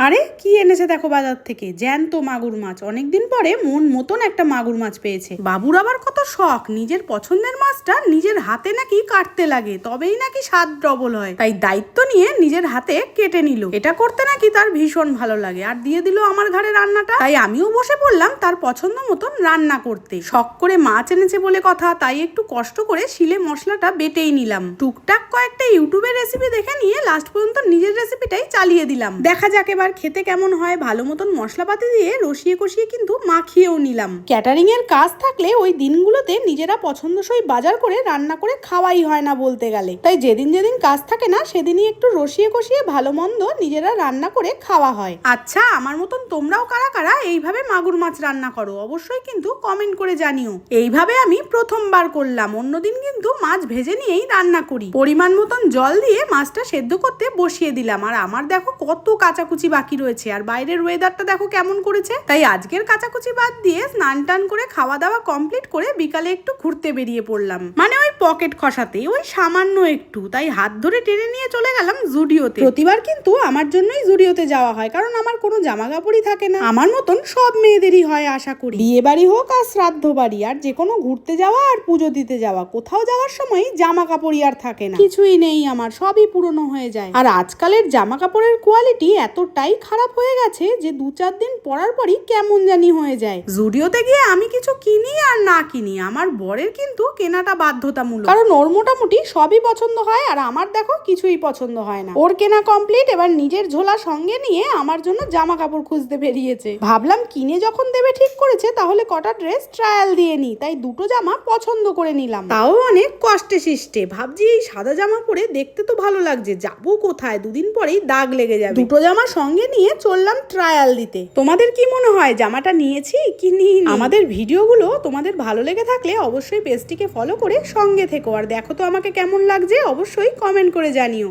আরে কি এনেছে দেখো বাজার থেকে, জ্যান্ত মাগুর মাছ। অনেকদিন পরে মন মতন একটা মাগুর মাছ পেয়েছে। বাবুর আবার কত শখ, নিজের পছন্দের মাছটা নিজের হাতে নাকি কাটতে লাগে, তবেই নাকি স্বাদ ডবল হয়। তাই দায়িত্ব নিয়ে নিজের হাতে কেটে নিল। এটা করতে নাকি তার ভীষণ ভালো লাগে, আর দিয়ে দিল আমার ঘরে রান্নাটা। তাই আমিও বসে পড়লাম তার পছন্দ মতন রান্না করতে। শখ করে মাছ এনেছে বলে কথা, তাই একটু কষ্ট করে শিলে মশলাটা বেটেই নিলাম। টুকটাক কয়েকটা ইউটিউবের রেসিপি দেখে নিয়ে লাস্ট পর্যন্ত নিজের রেসিপিটাই চালিয়ে দিলাম। দেখা যাক এবার খেতে কেমন হয়। ভালো মতন মশলাপাতি দিয়ে রসিয়ে কষিয়ে কিন্তু মাখিয়েও নিলাম। ক্যাটারিং এর কাজ থাকলে ওই দিনগুলোতে নিজেরা পছন্দসই বাজার করে রান্না করে খাওয়াই হয় না বলতে গেলে। তাই যেদিন যেদিন কাজ থাকে না সেদিনই একটু রসিয়ে কষিয়ে ভালো মন্দ নিজেরা রান্না করে খাওয়া হয়। আচ্ছা, আমার মতন তোমরাও কারা কারা এইভাবে মাগুর মাছ রান্না করো অবশ্যই কিন্তু কমেন্ট করে জানিও। এইভাবে আমি প্রথমবার করলাম, অন্যদিন কিন্তু মাছ ভেজে নিয়েই রান্না করি। পরিমাণ মতন জল দিয়ে মাছটা সেদ্ধ করতে বসিয়ে দিলাম। আর আমার দেখো কত কাঁচাকুচি বাকি রয়েছে, আর বাইরের ওয়েদারটা দেখো কেমন করেছে। তাই আজকের কাঁচাকুচি বাদ দিয়ে স্নান টান করে খাওয়া দাওয়া কমপ্লিট করে বিকালে একটু ঘুরতে বেরিয়ে পড়লাম। মানে ওই পকেট খসাতে ওই সামান্য একটু, তাই হাত ধরে টেনে নিয়ে চলে গেলাম জুডিওতে। প্রতিবার কিন্তু আমার জন্যই জুডিওতে যাওয়া হয়, কারণ আমার কোনো জামা কাপড়ই থাকে না। আমার মতন সব মেয়েদেরই হয় আশা করি, বিয়ে বাড়ি হোক আর শ্রাদ্ধ বাড়ি, আর যে কোনো ঘুরতে যাওয়া আর পুজো দিতে যাওয়া, কোথাও যাওয়ার সময় জামা কাপড়ই আর থাকে না, কিছুই নেই আমার, সবই পুরনো হয়ে যায়। আর আজকালের জামা কাপড়ের কোয়ালিটি এতটাই খারাপ হয়ে গেছে যে 2-4 দিন পরার পরই কেমন জানি হয়ে যায়। জুডিওতে গিয়ে আমি কিছু কিনি আর না কিনি, আমার বরের কিন্তু কেনাটা বাধ্যতামূলক, কারণ ওর মোটামুটি সবই পছন্দ হয় আর আমার দেখো কিছুই পছন্দ হয় না। ওর কেনা কমপ্লিট, এবার নিজের ঝোলা সঙ্গে নিয়ে আমার জন্য জামা কাপড় খুঁজতে বেরিয়েছে। ভাবলাম কিনে যখন দেবে ঠিক করেছে তাহলে কটা ড্রেস ট্রায়াল দিয়ে নি, তাই দুটো জামা পছন্দ করে নিলাম, তাও অনেক কষ্টে শিষ্টে। ভাবছি এই সাদা জামা পরে দেখতে তো ভালো লাগছে, যাবো কোথায়, দুদিন পরেই দাগ লেগে যাবে। দুটো জামা সঙ্গে নিয়ে চললাম ট্রায়াল দিতে। তোমাদের কি মনে হয় জামাটা নিয়েছি কি নিইনি? আমাদের ভিডিওগুলো তোমাদের ভালো লেগে থাকলে অবশ্যই পেজটিকে ফলো করে সঙ্গে থেকো, আর দেখো তো আমাকে কেমন লাগছে অবশ্যই কমেন্ট করে জানিও।